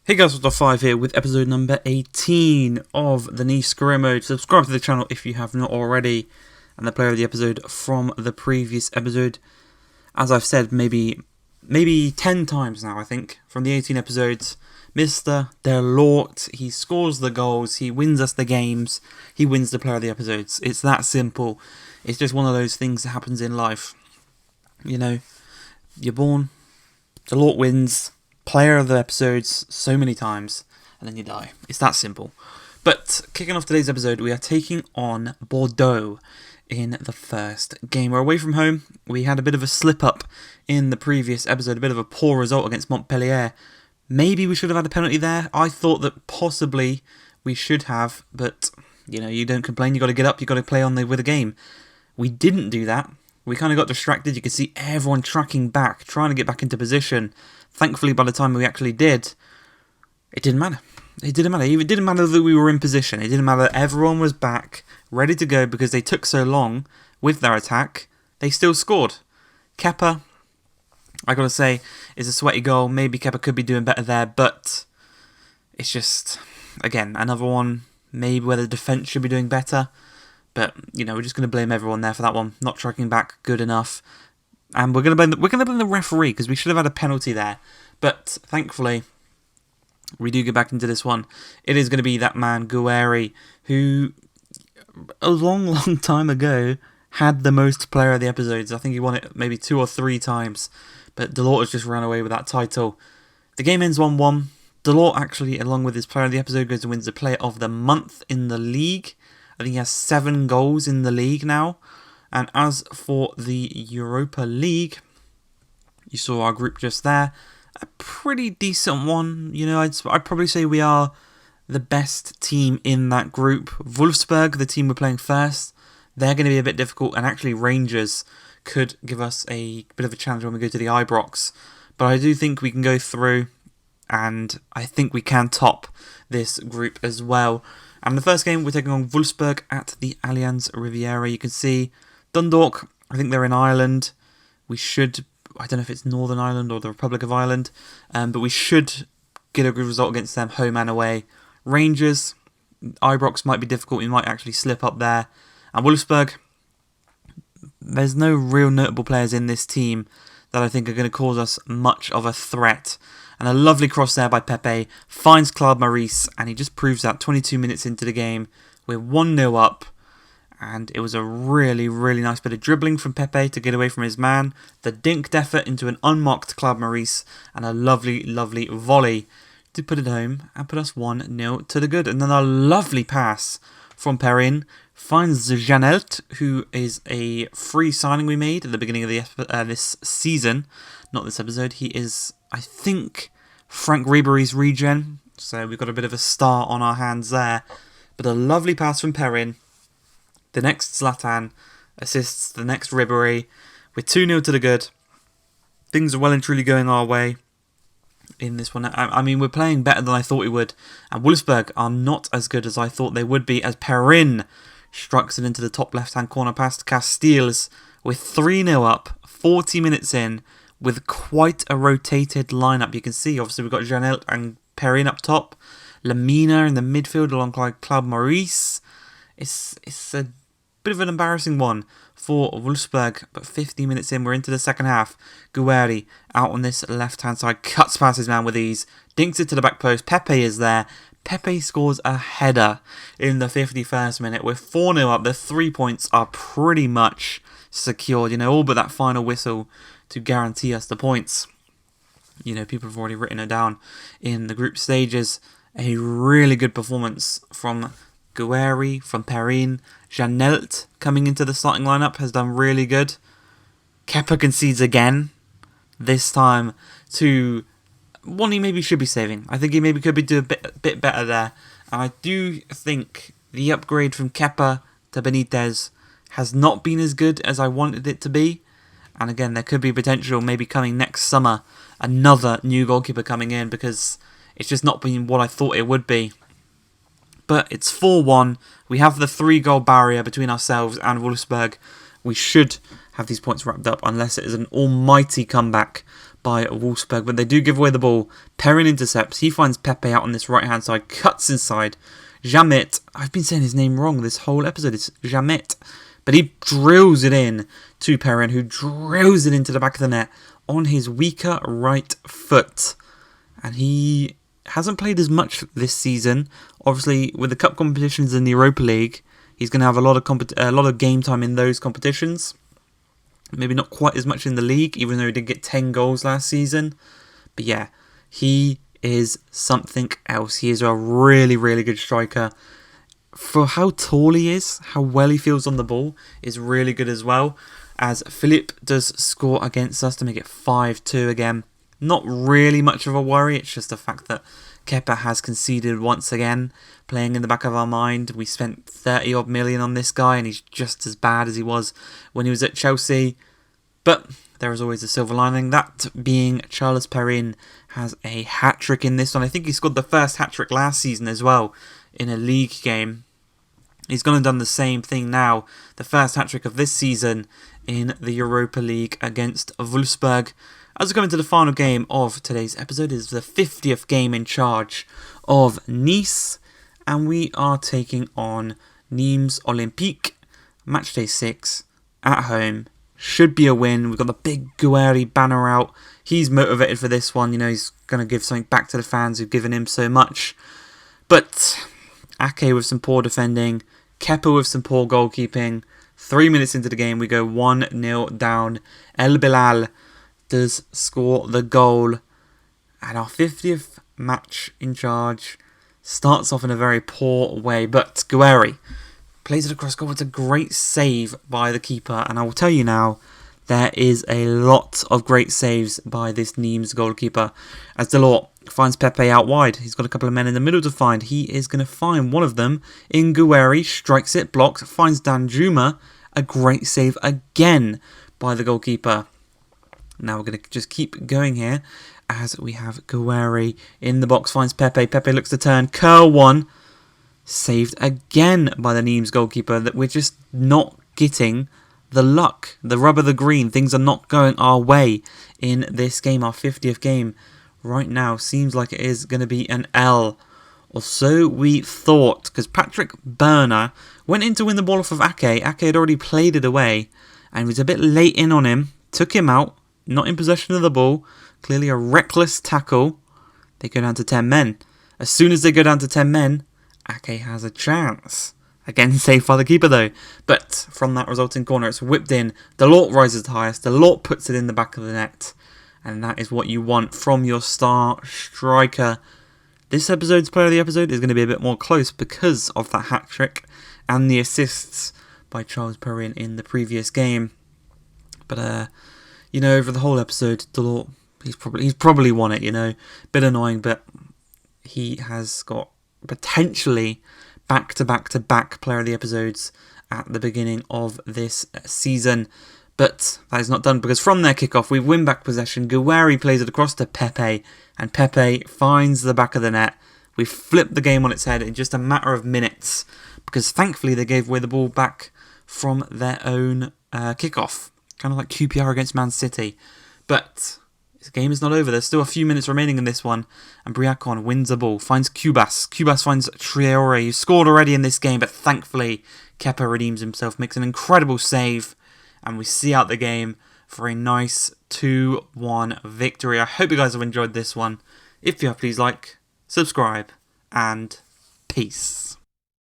Hey guys, what's up? 5 here with episode number 18 of the Nice Career Mode. Subscribe to the channel if you have not already. And the player of the episode from the previous episode, as I've said maybe 10 times now, I think, from the 18 episodes, Mr. Delort. He scores the goals, he wins us the games, he wins the player of the episodes. It's that simple. It's just one of those things that happens in life. You know, you're born, Delort wins player of the episodes so many times, and then you die. It's that simple. But kicking off today's episode, we are taking on Bordeaux in the first game. We're away from home. We had a bit of a slip up in the previous episode, a bit of a poor result against Montpellier. Maybe we should have had a penalty there. I thought that possibly we should have, but you know, you don't complain. You got to get up. You got to play on with the game. We didn't do that. We kind of got distracted. You could see everyone tracking back, trying to get back into position. Thankfully, by the time we actually did, it didn't matter. It didn't matter. It didn't matter that we were in position. It didn't matter that everyone was back, ready to go, because they took so long with their attack. They still scored. Kepa, I got to say, is a sweaty goal. Maybe Kepa could be doing better there, but it's just, again, another one, maybe where the defence should be doing better. But, you know, we're just going to blame everyone there for that one. Not tracking back good enough. And we're going to blame the referee, because we should have had a penalty there. But thankfully, we do get back into this one. It is going to be that man, Guerri, who a long time ago had the most player of the episodes. I think he won it maybe 2 or 3 times. But Delort has just run away with that title. The game ends 1-1. Delort actually, along with his player of the episode, goes and wins the player of the month in the league. I think he has 7 goals in the league now. And as for the Europa League, you saw our group just there. A pretty decent one. You know, I'd probably say we are the best team in that group. Wolfsburg, the team we're playing first, they're going to be a bit difficult. And actually Rangers could give us a bit of a challenge when we go to the Ibrox. But I do think we can go through, and I think we can top this group as well. And the first game, we're taking on Wolfsburg at the Allianz Riviera. You can see Dundalk, I think they're in Ireland. We should, I don't know if it's Northern Ireland or the Republic of Ireland, but we should get a good result against them, home and away. Rangers, Ibrox might be difficult. We might actually slip up there. And Wolfsburg, there's no real notable players in this team that I think are going to cause us much of a threat. And a lovely cross there by Pepe, finds Claude Maurice, and he just proves that 22 minutes into the game, we're 1-0 up, and it was a really nice bit of dribbling from Pepe to get away from his man, the dinked effort into an unmarked Claude Maurice, and a lovely volley to put it home and put us 1-0 to the good. And then a lovely pass from Perrin finds Janelt, who is a free signing we made at the beginning of this season, not this episode. He is, I think, Frank Ribery's regen, so we've got a bit of a star on our hands there. But a lovely pass from Perrin. The next Zlatan assists the next Ribery. We're 2-0 to the good. Things are well and truly going our way in this one. I mean, we're playing better than I thought we would. And Wolfsburg are not as good as I thought they would be, as Perrin strikes it into the top left-hand corner past Castiles. We're 3-0 up, 40 minutes in, with quite a rotated lineup. You can see, obviously, we've got Janelt and Perrin up top. Lamina in the midfield alongside Claude Maurice. It's a bit of an embarrassing one for Wolfsburg, but 50 minutes in, we're into the second half. Guerri out on this left-hand side, cuts past his man with ease, dinks it to the back post. Pepe is there. Pepe scores a header in the 51st minute. We're 4-0 up. The 3 points are pretty much secured, you know, all but that final whistle to guarantee us the points. You know, people have already written it down in the group stages. A really good performance from Guerri, from Perrin. Janelt coming into the starting lineup has done really good. Kepa concedes again, this time to one he maybe should be saving. I think he maybe could be doing a bit better there. And I do think the upgrade from Kepa to Benitez has not been as good as I wanted it to be. And again, there could be potential maybe coming next summer, another new goalkeeper coming in, because it's just not been what I thought it would be. But it's 4-1. We have the 3-goal barrier between ourselves and Wolfsburg. We should have these points wrapped up, unless it is an almighty comeback by Wolfsburg, but they do give away the ball. Perrin intercepts. He finds Pepe out on this right-hand side, cuts inside. Jamet, I've been saying his name wrong this whole episode. It's Jamet. But he drills it in to Perrin, who drills it into the back of the net on his weaker right foot. And he hasn't played as much this season. Obviously, with the cup competitions in the Europa League, he's going to have a lot of game time in those competitions. Maybe not quite as much in the league, even though he did get 10 goals last season. But yeah, he is something else. He is a really, really good striker. For how tall he is, how well he feels on the ball, is really good as well. As Philippe does score against us to make it 5-2 again. Not really much of a worry, it's just the fact that Kepa has conceded once again, playing in the back of our mind. We spent 30 odd million on this guy and he's just as bad as he was when he was at Chelsea. But there is always a silver lining, that being Charles Perrin has a hat-trick in this one. I think he scored the first hat-trick last season as well in a league game. He's gone and done the same thing now, the first hat-trick of this season in the Europa League against Wolfsburg. As we come into the final game of today's episode, it is the 50th game in charge of Nice, and we are taking on Nîmes Olympique, match day 6, at home. Should be a win. We've got the big Guerri banner out. He's motivated for this one. You know, he's going to give something back to the fans who've given him so much. But Ake with some poor defending, Kepa with some poor goalkeeping. 3 minutes into the game, we go 1-0 down. El Bilal does score the goal. And our 50th match in charge starts off in a very poor way. But Guerri plays it across goal. It's a great save by the keeper. And I will tell you now, there is a lot of great saves by this Nîmes goalkeeper. As Delort finds Pepe out wide. He's got a couple of men in the middle to find. He is going to find one of them in Guerri. Strikes it, blocks, finds Danjuma. A great save again by the goalkeeper. Now we're going to just keep going here as we have Guerri in the box. Finds Pepe. Pepe looks to turn. Curl one. Saved again by the Nîmes goalkeeper. That we're just not getting the luck. The rub of the green. Things are not going our way in this game. Our 50th game right now seems like it is going to be an L. Or so we thought. Because Patrick Berner went in to win the ball off of Ake. Ake had already played it away. And was a bit late in on him. Took him out. Not in possession of the ball. Clearly a reckless tackle. They go down to 10 men. As soon as they go down to 10 men, Ake has a chance. Again, saved by the keeper though. But from that resulting corner, it's whipped in. Delort rises to highest. Delort puts it in the back of the net. And that is what you want from your star striker. This episode's player of the episode is going to be a bit more close because of that hat-trick and the assists by Charles Perrin in the previous game. But, you know, over the whole episode, Delort, he's probably won it, you know. Bit annoying, but he has got potentially back-to-back-to-back player of the episodes at the beginning of this season. But that is not done because from their kickoff, we win back possession. Guerri plays it across to Pepe, and Pepe finds the back of the net. We flip the game on its head in just a matter of minutes because thankfully they gave away the ball back from their own kickoff. Kind of like QPR against Man City. But this game is not over. There's still a few minutes remaining in this one. And Briacon wins the ball. Finds Cubas. Cubas finds Traore, who scored already in this game. But thankfully, Kepa redeems himself. Makes an incredible save. And we see out the game for a nice 2-1 victory. I hope you guys have enjoyed this one. If you have, please like, subscribe, and peace.